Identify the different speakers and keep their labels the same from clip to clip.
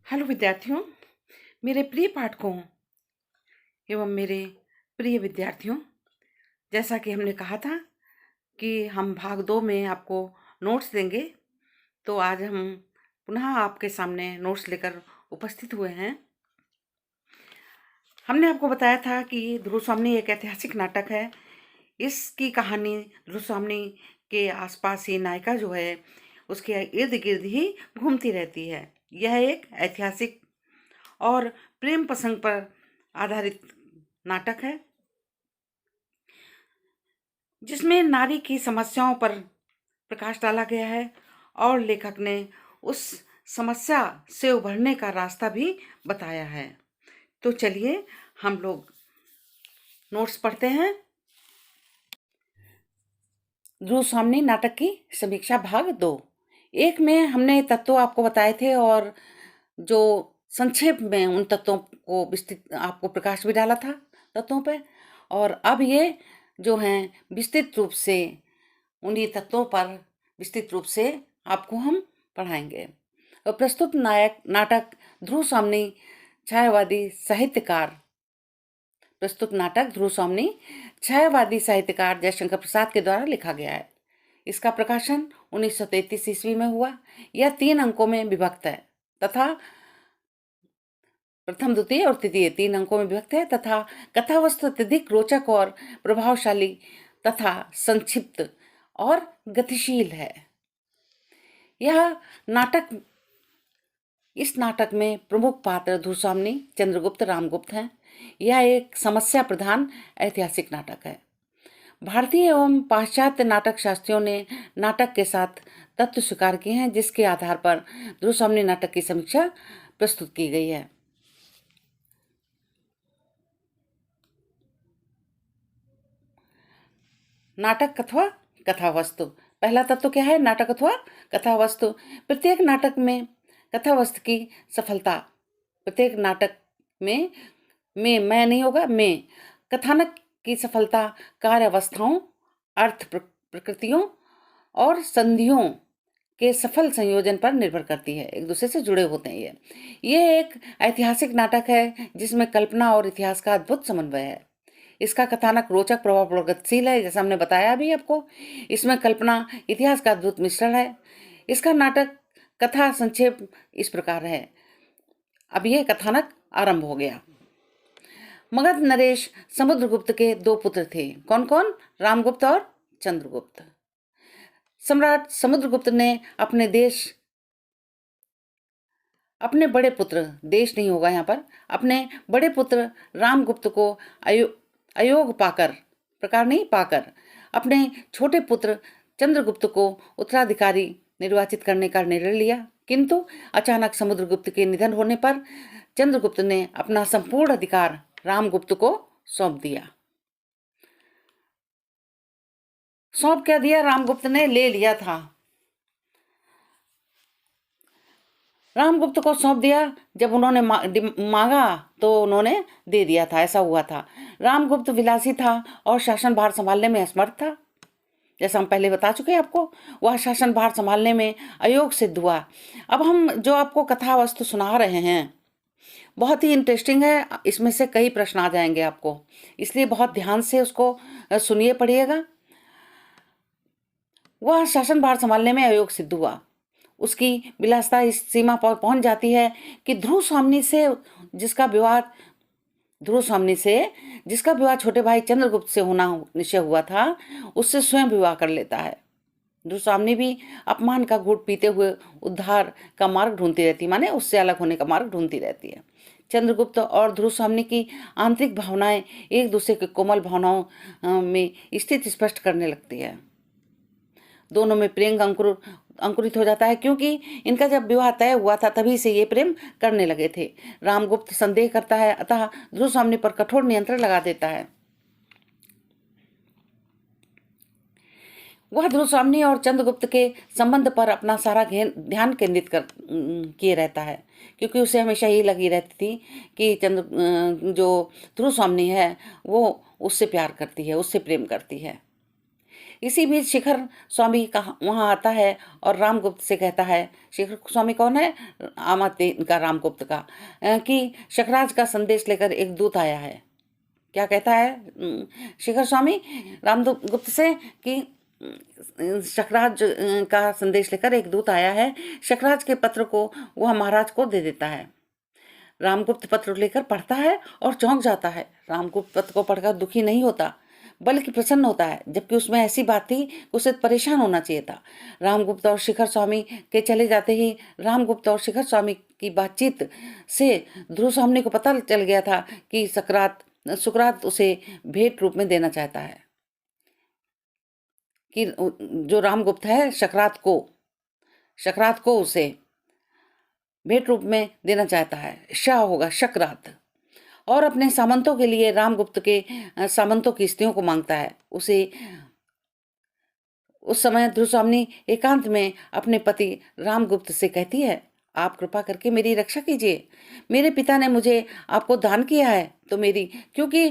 Speaker 1: Hello विद्यार्थियों, मेरे प्रिय पाठकों एवं मेरे प्रिय विद्यार्थियों। जैसा कि हमने कहा था कि हम भाग 2 में आपको नोट्स देंगे, तो आज हम पुनः आपके सामने नोट्स लेकर उपस्थित हुए हैं। हमने आपको बताया था कि ध्रुव स्वामी एक ऐतिहासिक नाटक है। इसकी कहानी ध्रुव स्वामी के आसपास ही नायिका जो है उसके इर्द गिर्द ही घूमती रहती है। यह एक ऐतिहासिक और प्रेम प्रसंग पर आधारित नाटक है, जिसमें नारी की समस्याओं पर प्रकाश डाला गया है और लेखक ने उस समस्या से उभरने का रास्ता भी बताया है। तो चलिए हम लोग नोट्स पढ़ते हैं। ध्रुव स्वामी नाटक की समीक्षा भाग 2। एक में हमने तत्व आपको बताए थे और जो संक्षेप में उन तत्वों को विस्तृत आपको प्रकाश भी डाला था तत्वों पे, और अब ये जो हैं विस्तृत रूप से उन्हीं तत्वों पर विस्तृत रूप से आपको हम पढ़ाएंगे। और प्रस्तुत नाटक ध्रुव स्वामी छायावादी साहित्यकार जयशंकर प्रसाद के द्वारा लिखा गया है। इसका प्रकाशन 1933 ईस्वी में हुआ। यह 3 अंकों में विभक्त है तथा प्रथम, द्वितीय और तृतीय 3 अंकों में विभक्त है तथा कथावस्तु अत्यधिक रोचक और प्रभावशाली तथा संक्षिप्त और गतिशील है। इस नाटक में प्रमुख पात्र ध्रुव स्वामी, चंद्रगुप्त, रामगुप्त हैं। यह एक समस्या प्रधान ऐतिहासिक नाटक है। भारतीय एवं पाश्चात्य नाटक शास्त्रियों ने नाटक के साथ तत्व स्वीकार किए हैं, जिसके आधार पर ध्रुव स्वामी नाटक की समीक्षा प्रस्तुत की गई है। नाटक अथवा कथावस्तु। पहला तत्व क्या है? नाटक अथवा कथावस्तु। प्रत्येक नाटक में कथावस्तु की सफलता, प्रत्येक नाटक में मैं नहीं होगा, में कथानक की सफलता कार्य अवस्थाओं, अर्थ प्रकृतियों और संधियों के सफल संयोजन पर निर्भर करती है। एक दूसरे से जुड़े होते हैं। ये एक ऐतिहासिक नाटक है जिसमें कल्पना और इतिहास का अद्भुत समन्वय है। इसका कथानक रोचक, प्रभाव और गतिशील है, जैसा हमने बताया भी आपको। इसमें कल्पना इतिहास का अद्भुत मिश्रण है। इसका नाटक कथा संक्षेप इस प्रकार है। अब ये कथानक आरंभ हो गया। मगध नरेश समुद्रगुप्त के 2 पुत्र थे। कौन कौन? रामगुप्त और चंद्रगुप्त। सम्राट समुद्रगुप्त ने अपने बड़े पुत्र, देश नहीं होगा यहाँ पर, अपने बड़े पुत्र रामगुप्त को अयोग पाकर, प्रकार नहीं पाकर, अपने छोटे पुत्र चंद्रगुप्त को उत्तराधिकारी निर्वाचित करने का निर्णय लिया। किंतु अचानक समुद्रगुप्त के निधन होने पर चंद्रगुप्त ने अपना संपूर्ण अधिकार रामगुप्त को सौंप दिया। सौंप क्या दिया? रामगुप्त ने ले लिया था। रामगुप्त को सौंप दिया। जब उन्होंने मांगा तो उन्होंने दे दिया था, ऐसा हुआ था। रामगुप्त विलासी था और शासन भार संभालने में असमर्थ था। जैसा हम पहले बता चुके हैं आपको, वह शासन भार संभालने में अयोग्य सिद्ध हुआ। अब हम जो आपको कथा वस्तु सुना रहे हैं बहुत ही इंटरेस्टिंग है। इसमें से कई प्रश्न आ जाएंगे आपको, इसलिए बहुत ध्यान से उसको सुनिए, पढ़िएगा। वह शासन भार संभालने में अयोग्य सिद्ध हुआ। उसकी विलासिता इस सीमा पर पहुंच जाती है कि ध्रुव स्वामी से जिसका विवाह छोटे भाई चंद्रगुप्त से होना निश्चय हुआ था, उससे स्वयं विवाह कर लेता है। ध्रुव स्वामी भी अपमान का घूंट पीते हुए उद्धार का मार्ग ढूंढती रहती, माने उससे अलग होने का मार्ग ढूंढती रहती है। चंद्रगुप्त और ध्रुव स्वामी की आंतरिक भावनाएं एक दूसरे के कोमल भावनाओं में स्थिति स्पष्ट करने लगती है। दोनों में प्रेम अंकुरित हो जाता है, क्योंकि इनका जब विवाह तय हुआ था तभी से ये प्रेम करने लगे थे। रामगुप्त संदेह करता है, अतः ध्रुव स्वामी पर कठोर नियंत्रण लगा देता है। वह ध्रुव स्वामी और चंद्रगुप्त के संबंध पर अपना सारा ध्यान केंद्रित किए रहता है, क्योंकि उसे हमेशा यही लगी रहती थी कि जो ध्रुव स्वामी है वो उससे प्यार करती है, उससे प्रेम करती है। इसी बीच शिखर स्वामी कहाँ वहाँ आता है और रामगुप्त से कहता है, शिखर स्वामी कौन है? आमात्य इनका रामगुप्त का, कि शकराज का संदेश लेकर एक दूत आया है। क्या कहता है शिखर स्वामी रामगुप्त से कि शकराज का संदेश लेकर एक दूत आया है। शकराज के पत्र को वह महाराज को दे देता है। रामगुप्त पत्र लेकर पढ़ता है और चौंक जाता है। रामगुप्त पत्र को पढ़कर दुखी नहीं होता बल्कि प्रसन्न होता है, जबकि उसमें ऐसी बात थी उसे परेशान होना चाहिए था। रामगुप्त और शिखर स्वामी के चले जाते ही रामगुप्त और शिखर स्वामी की बातचीत से ध्रुव स्वामी को पता चल गया था कि सुकरात उसे भेंट रूप में देना चाहता है, कि जो रामगुप्त है शकरात को उसे भेंट रूप में देना चाहता है। शाह होगा शकरात, और अपने सामंतों के लिए रामगुप्त के सामंतों की स्त्रियों को मांगता है। उस समय ध्रुव स्वामी एकांत में अपने पति रामगुप्त से कहती है, आप कृपा करके मेरी रक्षा कीजिए। मेरे पिता ने मुझे आपको दान किया है, तो मेरी, क्योंकि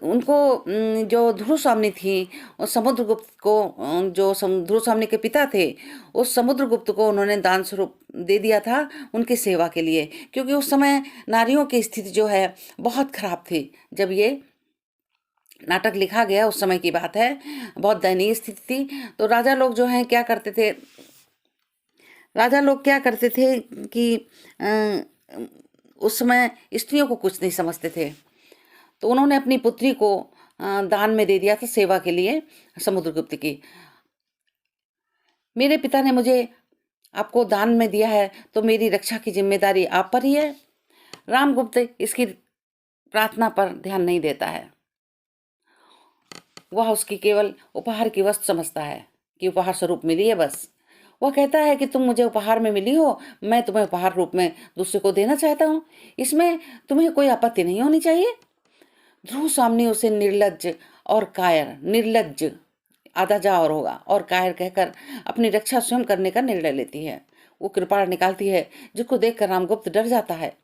Speaker 1: उनको जो ध्रुव स्वामी थी उस समुद्रगुप्त को, जो ध्रुव स्वामी के पिता थे, उस समुद्रगुप्त को उन्होंने दान स्वरूप दे दिया था उनकी सेवा के लिए, क्योंकि उस समय नारियों की स्थिति जो है बहुत खराब थी। जब ये नाटक लिखा गया उस समय की बात है, बहुत दयनीय स्थिति थी। तो राजा लोग जो हैं क्या करते थे कि उस समय स्त्रियों को कुछ नहीं समझते थे, तो उन्होंने अपनी पुत्री को दान में दे दिया था सेवा के लिए समुद्रगुप्त की। मेरे पिता ने मुझे आपको दान में दिया है, तो मेरी रक्षा की जिम्मेदारी आप पर ही है। रामगुप्त इसकी प्रार्थना पर ध्यान नहीं देता है। वह उसकी केवल उपहार की वस्तु समझता है कि उपहार स्वरूप मिली है बस। वह कहता है कि तुम मुझे उपहार में मिली हो, मैं तुम्हें उपहार रूप में दूसरे को देना चाहता हूँ, इसमें तुम्हें कोई आपत्ति नहीं होनी चाहिए। ध्रुव स्वामी उसे निर्लज्ज आधा जा और होगा और कायर कहकर अपनी रक्षा स्वयं करने का निर्णय लेती है। वो कृपाण निकालती है, जिसको देखकर रामगुप्त डर जाता है,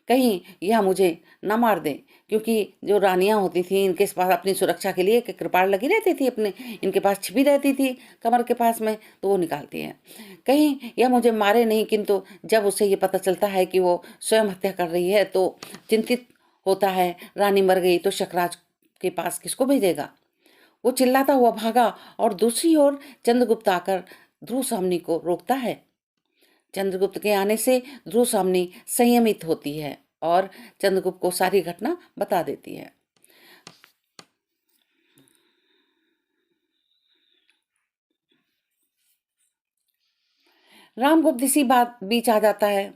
Speaker 1: कहीं यह मुझे न मार दे, क्योंकि जो रानियां होती थी इनके पास अपनी सुरक्षा के लिए कृपाण लगी रहती थी, अपने इनके पास छिपी रहती थी कमर के पास में, तो वो निकालती है, कहीं यह मुझे मारे नहीं। किंतु जब उसे ये पता चलता है कि वो स्वयं हत्या कर रही है तो चिंतित होता है। रानी मर गई तो शकराज के पास किसको भेजेगा? वो चिल्लाता हुआ भागा और दूसरी ओर चंद्रगुप्त आकर ध्रुव स्वामी को रोकता है। चंद्रगुप्त के आने से ध्रुव स्वामी संयमित होती है और चंद्रगुप्त को सारी घटना बता देती है। रामगुप्त इसी बात बीच आ जाता है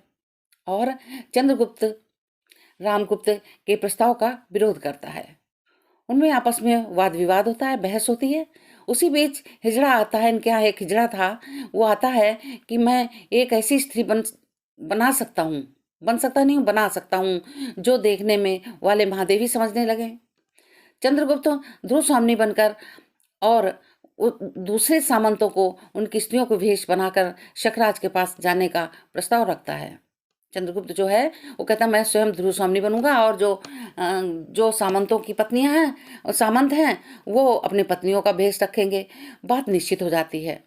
Speaker 1: और चंद्रगुप्त रामगुप्त के प्रस्ताव का विरोध करता है। उनमें आपस में वाद विवाद होता है, बहस होती है। उसी बीच हिजड़ा आता है। इनके यहाँ एक हिजड़ा था, वो आता है कि मैं एक ऐसी स्त्री बना सकता हूँ, बना सकता हूँ जो देखने में वाले महादेवी समझने लगे। चंद्रगुप्त ध्रुव स्वामी बनकर और दूसरे सामंतों को उनकी स्त्रियों को वेश बनाकर शकराज के पास जाने का प्रस्ताव रखता है। चंद्रगुप्त जो है वो कहता मैं स्वयं ध्रुव स्वामी बनूंगा और जो सामंतों की पत्नियां हैं और सामंत हैं वो अपनी पत्नियों का भेष रखेंगे। बात निश्चित हो जाती है।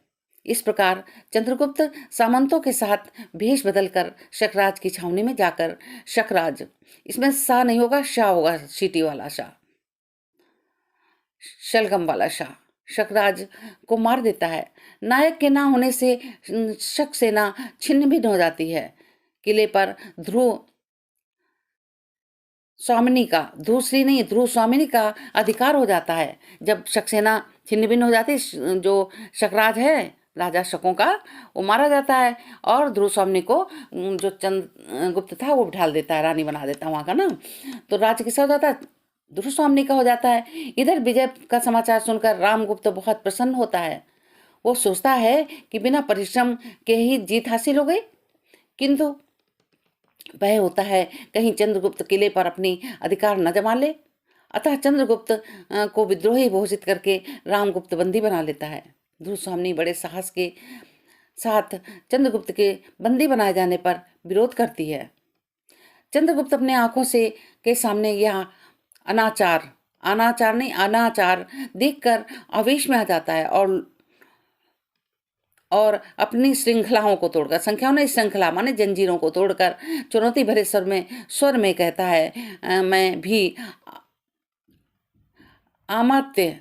Speaker 1: इस प्रकार चंद्रगुप्त सामंतों के साथ भेष बदलकर शकराज की छावनी में जाकर शकराज, इसमें सा नहीं होगा, शाह होगा, सीटी वाला शाह, शलगम वाला शाह, शकराज को मार देता है। नायक के ना होने से शक सेना छिन्न भिन्न हो जाती है। किले पर ध्रुव स्वामिनी का अधिकार हो जाता है। जब शकसेना छिन्न भिन्न हो जाती, जो शकराज है राजा शकों का, वो मारा जाता है और ध्रुव स्वामी को जो चंद्रगुप्त था वो बिठा देता है, रानी बना देता है वहाँ का ना। तो राज्य किसका हो जाता है? ध्रुव स्वामी का हो जाता है। इधर विजय का समाचार सुनकर रामगुप्त बहुत प्रसन्न होता है। वो सोचता है कि बिना परिश्रम के ही जीत हासिल हो गई, किंतु भय होता है कहीं चंद्रगुप्त किले पर अपनी अधिकार न जमा ले। अतः चंद्रगुप्त को विद्रोही घोषित करके रामगुप्त बंदी बना लेता है। ध्रुव स्वामी बड़े साहस के साथ चंद्रगुप्त के बंदी बनाए जाने पर विरोध करती है। चंद्रगुप्त अपने आंखों से के सामने यह अनाचार अनाचार नहीं, अनाचार देखकर आवेश में आ जाता है और अपनी श्रृंखलाओं को तोड़कर, संख्याओं ने श्रृंखला माने जंजीरों को तोड़कर चुनौती भरे स्वर में कहता है, अमात्य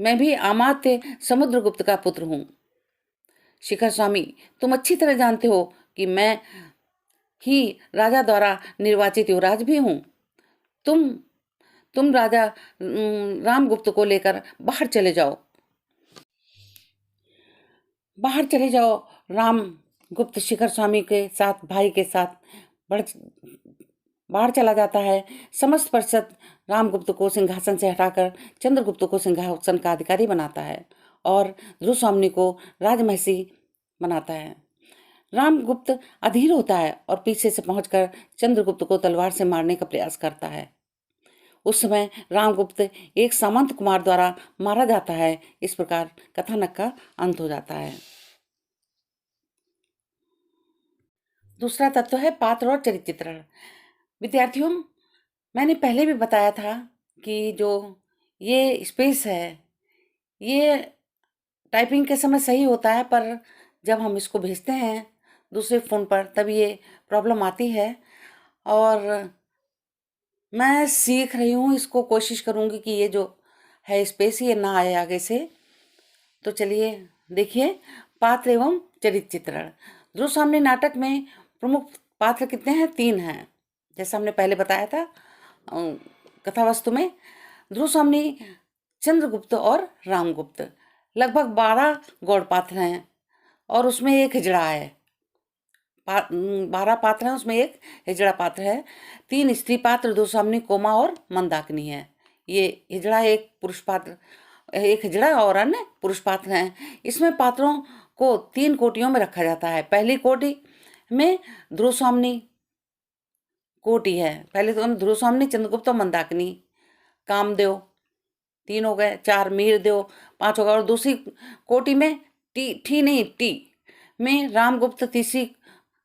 Speaker 1: मैं भी अमात्य समुद्रगुप्त का पुत्र हूँ। शिखर स्वामी, तुम अच्छी तरह जानते हो कि मैं ही राजा द्वारा निर्वाचित युवराज भी हूँ। तुम राजा रामगुप्त को लेकर बाहर चले जाओ। बाहर चले जाओ। राम गुप्त शिखर स्वामी के साथ, भाई के साथ बढ़ बाहर चला जाता है। समस्त परिषद रामगुप्त को सिंहासन से हटाकर चंद्रगुप्त को सिंहासन का अधिकारी बनाता है और ध्रुव स्वामी को राजमहिषी बनाता है। रामगुप्त अधीर होता है और पीछे से पहुंचकर चंद्रगुप्त को तलवार से मारने का प्रयास करता है। उस समय रामगुप्त एक सामंत कुमार द्वारा मारा जाता है। इस प्रकार कथानक का अंत हो जाता है। दूसरा तत्व है पात्र और चरित्र चित्रण। विद्यार्थियों, मैंने पहले भी बताया था कि जो ये स्पेस है ये टाइपिंग के समय सही होता है, पर जब हम इसको भेजते हैं दूसरे फ़ोन पर तब ये प्रॉब्लम आती है। और मैं सीख रही हूँ इसको, कोशिश करूँगी कि ये जो है स्पेस ये ना आए आगे से। तो चलिए देखिए, पात्र एवं चरित्र चित्रण। ध्रुव स्वामी नाटक में प्रमुख पात्र कितने हैं? 3 हैं, जैसा हमने पहले बताया था। कथा वस्तु में ध्रुव स्वामी, चंद्रगुप्त और रामगुप्त लगभग 12 गौड़ पात्र हैं और उसमें एक हिजड़ा है। 12 पात्र हैं, उसमें एक हिजड़ा पात्र है। 3 स्त्री पात्र, ध्रुव स्वामी, कोमा और मंदाकिनी है। ये हिजड़ा एक पुरुष पात्र, एक हिजड़ा और अन्य पुरुष पात्र हैं। इसमें पात्रों को 3 कोटियों में रखा जाता है। पहली कोटि में ध्रुव स्वामी कोटि है। पहले तो ध्रुव स्वामी, चंद्रगुप्त और मंदाकिनी, कामदेव 3 हो गए, 4 मीरदेव 5 हो गए। और दूसरी कोटि में टी में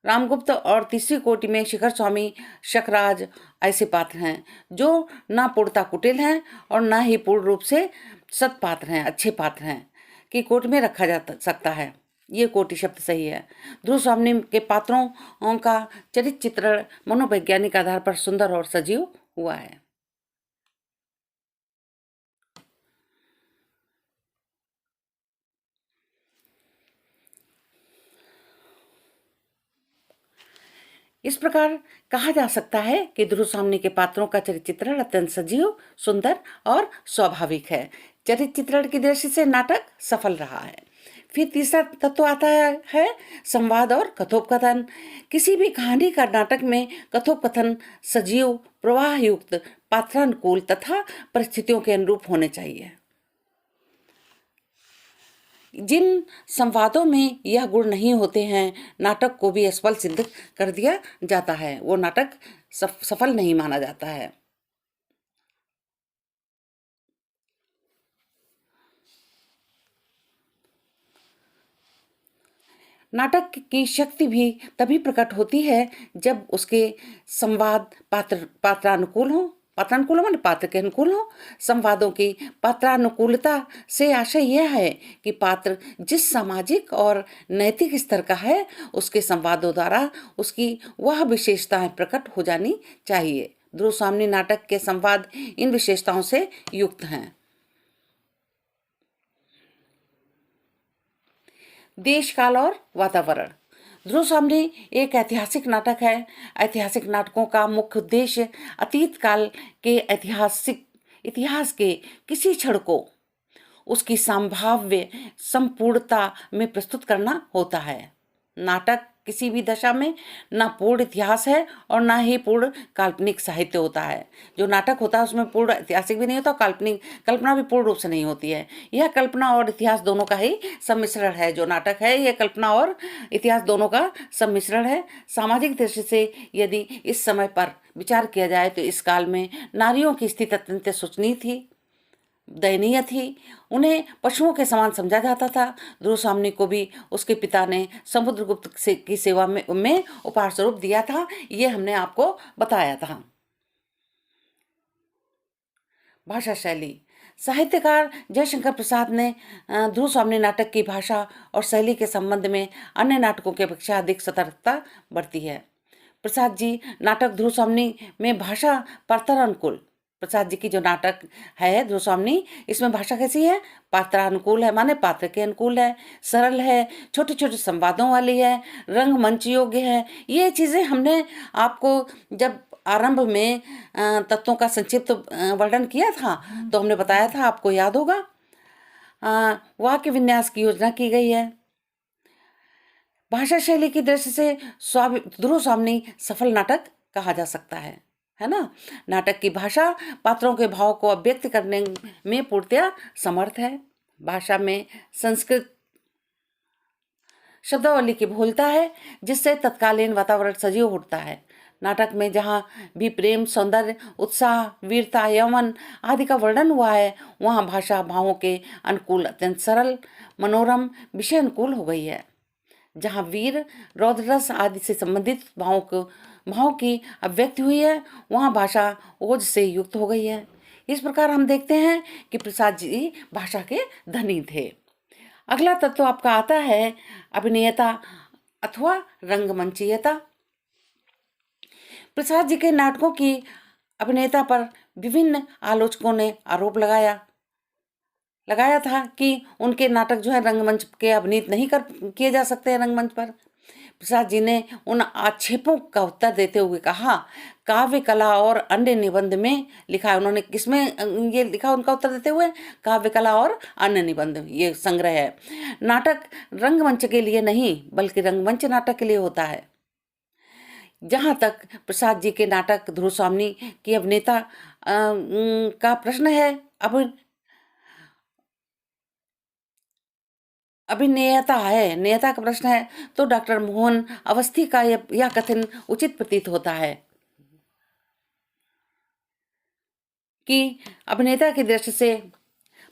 Speaker 1: रामगुप्त और तीसरी कोटि में शिखर स्वामी, शकराज ऐसे पात्र हैं जो ना पूर्णता कुटिल हैं और ना ही पूर्ण रूप से सत्पात्र हैं, अच्छे पात्र हैं कि कोटि में रखा जा सकता है। ये कोटि शब्द सही है। ध्रुव स्वामी के पात्रों का चरित्र चित्रण मनोवैज्ञानिक आधार पर सुंदर और सजीव हुआ है। इस प्रकार कहा जा सकता है कि ध्रुव स्वामी के पात्रों का चरित्र चित्रण अत्यंत सजीव, सुंदर और स्वाभाविक है। चरित्र चित्रण की दृष्टि से नाटक सफल रहा है। फिर तीसरा तत्व आता है संवाद और कथोपकथन। किसी भी कहानी का नाटक में कथोपकथन सजीव, प्रवाह युक्त, पात्रानुकूल तथा परिस्थितियों के अनुरूप होने चाहिए। जिन संवादों में यह गुण नहीं होते हैं, नाटक को भी असफल सिद्ध कर दिया जाता है, वो नाटक सफल नहीं माना जाता है। नाटक की शक्ति भी तभी प्रकट होती है जब उसके संवाद पात्रानुकूल हो। पात्रानुकूल माने पात्र के अनुकूल हो। संवादों की पात्रानुकूलता से आशय यह है कि पात्र जिस सामाजिक और नैतिक स्तर का है, उसके संवादों द्वारा उसकी वह विशेषताएं प्रकट हो जानी चाहिए। ध्रुव स्वामी नाटक के संवाद इन विशेषताओं से युक्त हैं। देश काल और वातावरण। ध्रुव स्वामी एक ऐतिहासिक नाटक है। ऐतिहासिक नाटकों का मुख्य उद्देश्य अतीत काल के इतिहास के किसी क्षण को उसकी संभाव्य संपूर्णता में प्रस्तुत करना होता है। नाटक किसी भी दशा में न पूर्ण इतिहास है और न ही पूर्ण काल्पनिक साहित्य होता है। जो नाटक होता है उसमें पूर्ण ऐतिहासिक भी नहीं होता, काल्पनिक कल्पना भी पूर्ण रूप से नहीं होती है। यह कल्पना और इतिहास दोनों का ही सम्मिश्रण है। जो नाटक है यह कल्पना और इतिहास दोनों का सम्मिश्रण है। सामाजिक दृष्टि से यदि इस समय पर विचार किया जाए तो इस काल में नारियों की स्थिति अत्यंत शोचनीय थी, दयनीय थी। उन्हें पशुओं के समान समझा जाता था। ध्रुव स्वामी को भी उसके पिता ने समुद्रगुप्त की सेवा में उपहार स्वरूप दिया था। ये हमने आपको बताया था। भाषा शैली। साहित्यकार जयशंकर प्रसाद ने ध्रुव स्वामी नाटक की भाषा और शैली के संबंध में अन्य नाटकों की अपेक्षा अधिक सतर्कता बरती है। प्रसाद जी नाटक ध्रुव स्वामी में भाषा पात्रानुकूल, प्रसाद जी की जो नाटक है ध्रुव स्वामी, इसमें भाषा कैसी है? पात्रानुकूल है, माने पात्र के अनुकूल है, सरल है, छोटे छोटे संवादों वाली है, रंगमंच योग्य है। ये चीज़ें हमने आपको जब आरंभ में तत्वों का संक्षिप्त वर्णन किया था तो हमने बताया था, आपको याद होगा। वाक्य विन्यास की योजना की गई है। भाषा शैली की दृष्टि से ध्रुव स्वामी सफल नाटक कहा जा सकता है ना। नाटक की भाषा पात्रों के भाव को अभिव्यक्त करने में पूर्णतया समर्थ है। भाषा में संस्कृत शब्दावली की भूलता है, जिससे तत्कालीन वातावरण सजीव उठता है। नाटक में जहाँ भी प्रेम, सौंदर्य, उत्साह, वीरता, यौवन आदि का वर्णन हुआ है, वहाँ भाषा भावों के अनुकूल अत्यंत सरल, मनोरम, विषय अनुकूल हो गई है। जहाँ वीर, रौद्ररस आदि से संबंधित भावों की अभिव्यक्ति हुई है, वहाँ भाषा ओज से युक्त हो गई है। इस प्रकार हम देखते हैं कि प्रसाद जी भाषा के धनी थे। अगला तत्व आपका आता है अभिनेता अथवा रंगमंचीयता। प्रसाद जी के नाटकों की अभिनेता पर विभिन्न आलोचकों ने आरोप लगाया था कि उनके नाटक जो है रंगमंच के अभिनीत नहीं किए जा सकते हैं रंगमंच पर। प्रसाद जी ने उन आक्षेपों का उत्तर देते हुए कहा, काव्य कला और अन्य निबंध में लिखा है। उन्होंने किसमें ये लिखा उनका उत्तर देते हुए? काव्य कला और अन्य निबंध, ये संग्रह है। नाटक रंगमंच के लिए नहीं बल्कि रंगमंच नाटक के लिए होता है। जहाँ तक प्रसाद जी के नाटक ध्रुव स्वामी की अभिनेता का प्रश्न है, नेयता का प्रश्न है, तो डॉक्टर मोहन अवस्थी का यह कथन उचित प्रतीत होता है कि अभिनेता की दृष्टि से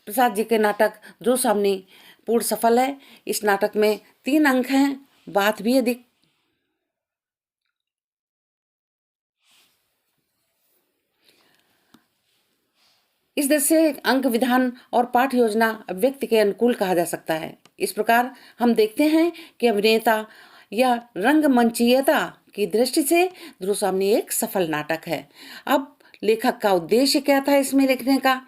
Speaker 1: प्रसाद जी के नाटक ध्रुव स्वामी पूर्ण सफल है। इस नाटक में 3 अंक हैं, बात भी अधिक। इस दृष्टि से अंक विधान और पाठ योजना अभिव्यक्ति के अनुकूल कहा जा सकता है। इस प्रकार हम देखते हैं कि अभिनेता या रंगमंचीयता की दृष्टि से ध्रुव स्वामी एक सफल नाटक है। अब लेखक का उद्देश्य क्या था इसमें लिखने का?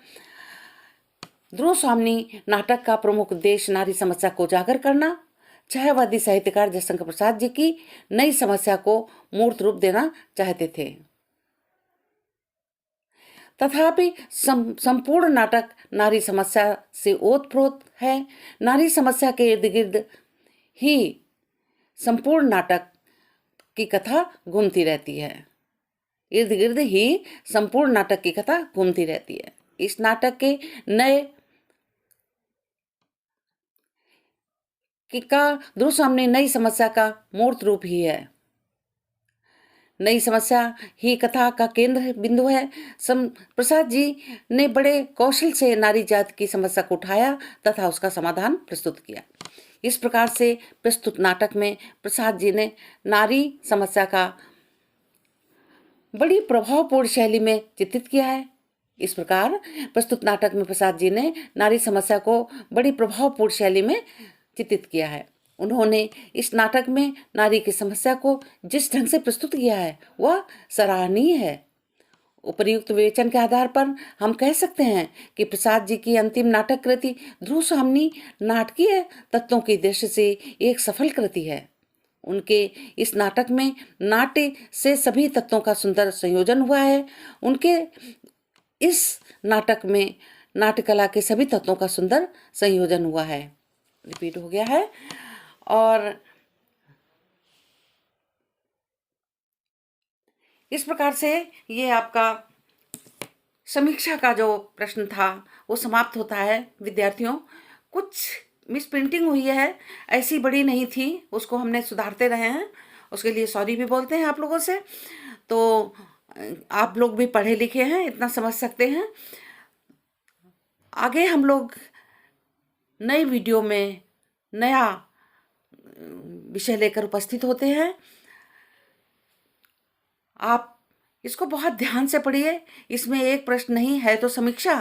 Speaker 1: ध्रुव स्वामी नाटक का प्रमुख उद्देश्य नारी समस्या को उजागर करना, छायावादी साहित्यकार जयशंकर प्रसाद जी की नई समस्या को मूर्त रूप देना चाहते थे। तथापि संपूर्ण नाटक नारी समस्या से ओतप्रोत है। नारी समस्या के इर्द गिर्द ही संपूर्ण नाटक की कथा घूमती रहती है। इर्द गिर्द ही संपूर्ण नाटक की कथा घूमती रहती है। इस नाटक के ध्रुव स्वामी नई समस्या का मूर्त रूप ही है। नई समस्या ही कथा का केंद्र बिंदु है। प्रसाद जी ने बड़े कौशल से नारी जाति की समस्या को उठाया तथा उसका समाधान प्रस्तुत किया। इस प्रकार से प्रस्तुत नाटक में प्रसाद जी ने नारी समस्या का बड़ी प्रभावपूर्ण शैली में चित्रित किया है। इस प्रकार प्रस्तुत नाटक में प्रसाद जी ने नारी समस्या को बड़ी प्रभावपूर्ण शैली में चित्रित किया है। उन्होंने इस नाटक में नारी की समस्या को जिस ढंग से प्रस्तुत किया है वह सराहनीय है। उपर्युक्त विवेचन के आधार पर हम कह सकते हैं कि प्रसाद जी की अंतिम नाटक कृति ध्रुव स्वामी नाटकीय तत्वों की दृष्टि से एक सफल कृति है। उनके इस नाटक में नाट्य से सभी तत्वों का सुंदर संयोजन हुआ है। उनके इस नाटक में नाट्य कला के सभी तत्वों का सुंदर संयोजन हुआ है। रिपीट हो गया है। और इस प्रकार से ये आपका समीक्षा का जो प्रश्न था वो समाप्त होता है। विद्यार्थियों, कुछ मिस प्रिंटिंग हुई है, ऐसी बड़ी नहीं थी, उसको हमने सुधारते रहे हैं, उसके लिए सॉरी भी बोलते हैं आप लोगों से। तो आप लोग भी पढ़े लिखे हैं, इतना समझ सकते हैं। आगे हम लोग नई वीडियो में नया विषय लेकर उपस्थित होते हैं। आप इसको बहुत ध्यान से पढ़िए। इसमें एक प्रश्न नहीं है तो समीक्षा,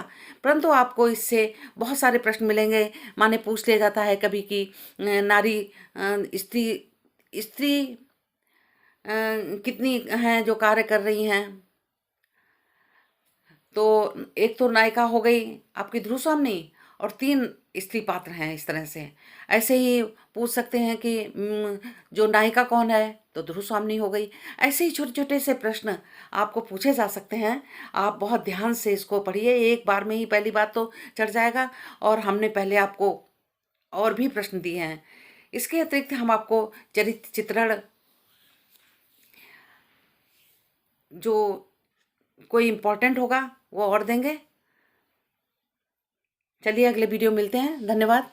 Speaker 1: परंतु आपको इससे बहुत सारे प्रश्न मिलेंगे। माने पूछ लिया जाता है कभी कि नारी स्त्री स्त्री कितनी हैं जो कार्य कर रही हैं। तो एक तो नायिका हो गई आपकी ध्रुवस्वामिनी, और 3 स्त्री पात्र हैं इस तरह से। ऐसे ही पूछ सकते हैं कि जो नायिका कौन है, तो ध्रुवस्वामिनी हो गई। ऐसे ही छोटे-छोटे से प्रश्न आपको पूछे जा सकते हैं। आप बहुत ध्यान से इसको पढ़िए, एक बार में ही पहली बात तो चढ़ जाएगा। और हमने पहले आपको और भी प्रश्न दिए हैं। इसके अतिरिक्त हम आपको चरित्र चित्रण जो कोई इम्पोर्टेंट होगा वो और देंगे। चलिए अगले वीडियो मिलते हैं। धन्यवाद।